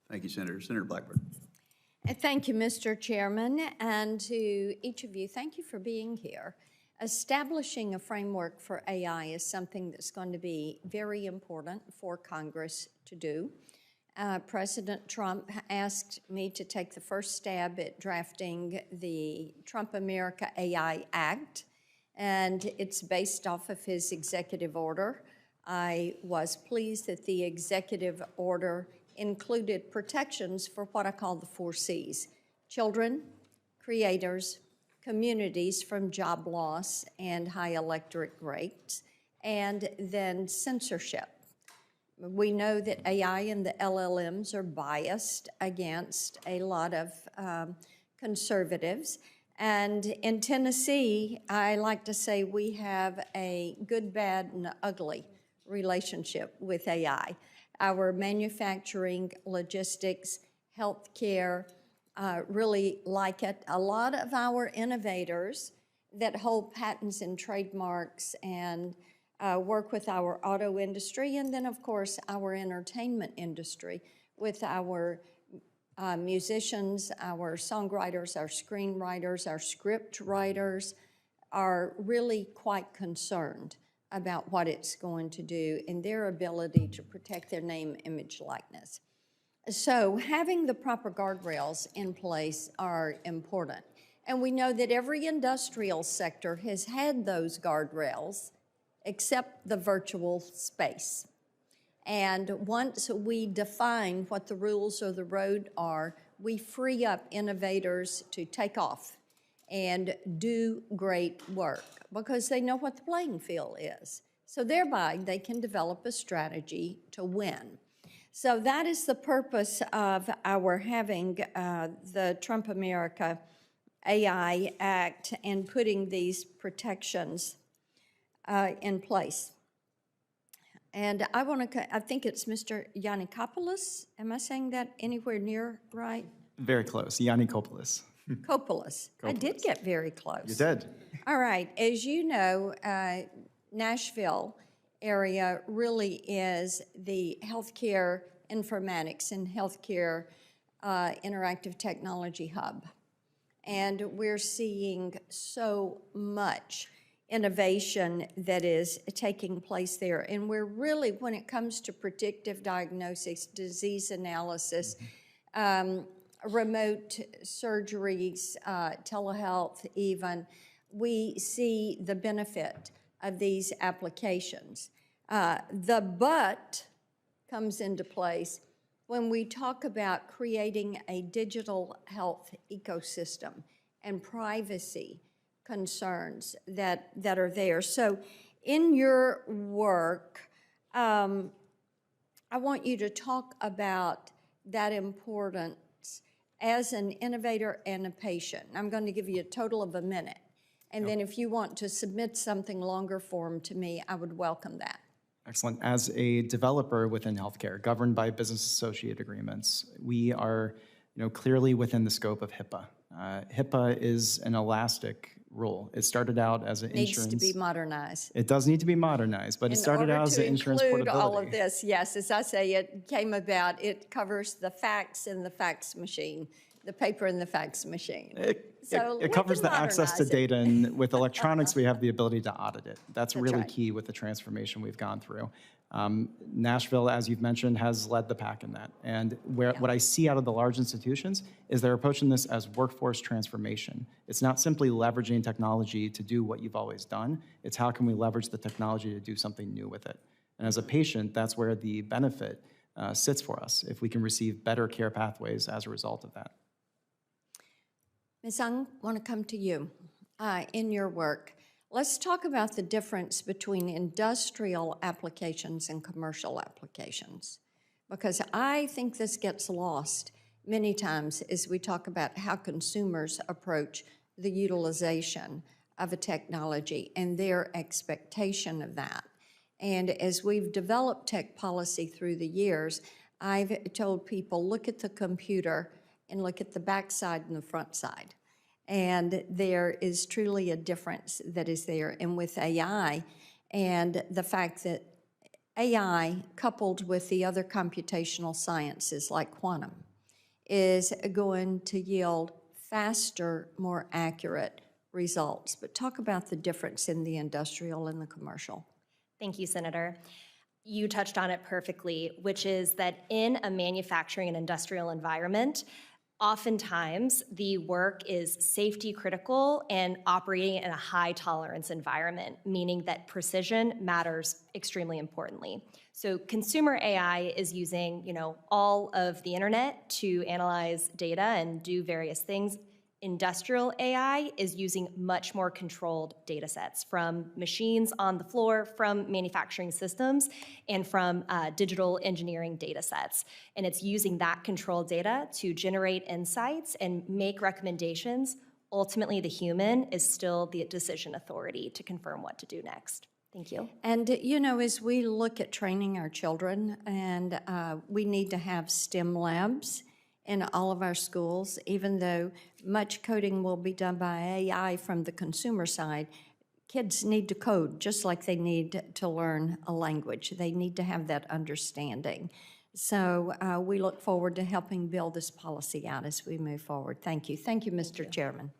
Thank you, Senator. Senator Blackburn. Thank you, Mr. Chairman, and to each of you, thank you for being here. Establishing a framework for AI is something that's going to be very important for Congress to do. President Trump asked me to take the first stab at drafting the Trump America AI Act, and it's based off of his executive order. I was pleased that the executive order included protections for what I call the 4 C's: children, creators, communities from job loss and high electric rates, and then censorship. We know that AI and the LLMs are biased against a lot of conservatives. And in Tennessee, I like to say we have a good, bad, and ugly relationship with AI. Our manufacturing, logistics, healthcare really like it. A lot of our innovators that hold patents and trademarks and work with our auto industry, and then, of course, our entertainment industry with our musicians, our songwriters, our screenwriters, our script writers are really quite concerned about what it's going to do and their ability to protect their name, image, likeness. So having the proper guardrails in place are important. And we know that every industrial sector has had those guardrails except the virtual space. And once we define what the rules of the road are, we free up innovators to take off and do great work because they know what the playing field is. So thereby, they can develop a strategy to win. So that is the purpose of our having the Trump America AI Act and putting these protections in place. And I think it's Mr. Yannikopoulos. Am I saying that anywhere near right? Very close, Yannikopoulos. Kopoulos. I did get very close. You did. All right. As you know, Nashville area really is the healthcare informatics and healthcare interactive technology hub. And we're seeing so much innovation that is taking place there. And we're really, when it comes to predictive diagnosis, disease analysis, remote surgeries, telehealth even, we see the benefit of these applications. The but comes into place when we talk about creating a digital health ecosystem and privacy concerns that are there. So in your work, I want you to talk about that importance as an innovator and a patient. I'm going to give you a total of a minute. And then if you want to submit something longer form to me, I would welcome that. Excellent. As a developer within healthcare, governed by business associate agreements, we are clearly within the scope of HIPAA. HIPAA is an elastic rule. It started out as an insurance. Needs to be modernized. It does need to be modernized, but it started out as an insurance portability. In order to include all of this, yes, as I say, it came about, it covers the fax and the fax machine, the paper and the fax machine. It covers the access to data, and with electronics, we have the ability to audit it. That's really right. Key with the transformation we've gone through. Nashville, as you've mentioned, has led the pack in that. And what I see out of the large institutions is they're approaching this as workforce transformation. It's not simply leveraging technology to do what you've always done. It's how can we leverage the technology to do something new with it. And as a patient, that's where the benefit sits for us, if we can receive better care pathways as a result of that. Ms. Ung, I want to come to you in your work. Let's talk about the difference between industrial applications and commercial applications, because I think this gets lost many times as we talk about how consumers approach the utilization of a technology and their expectation of that. And as we've developed tech policy through the years, I've told people, look at the computer and look at the backside and the front side. And there is truly a difference that is there. And with AI and the fact that AI, coupled with the other computational sciences like quantum, is going to yield faster, more accurate results. But talk about the difference in the industrial and the commercial. Thank you, Senator. You touched on it perfectly, which is that in a manufacturing and industrial environment, oftentimes the work is safety critical and operating in a high tolerance environment, meaning that precision matters extremely importantly. So consumer AI is using, all of the internet to analyze data and do various things. Industrial AI is using much more controlled data sets from machines on the floor, from manufacturing systems, and from digital engineering data sets. And it's using that controlled data to generate insights and make recommendations. Ultimately, the human is still the decision authority to confirm what to do next. Thank you. And, as we look at training our children, and we need to have STEM labs in all of our schools, even though much coding will be done by AI from the consumer side, kids need to code just like they need to learn a language. They need to have that understanding. So we look forward to helping build this policy out as we move forward. Thank you. Thank you, Mr. Chairman.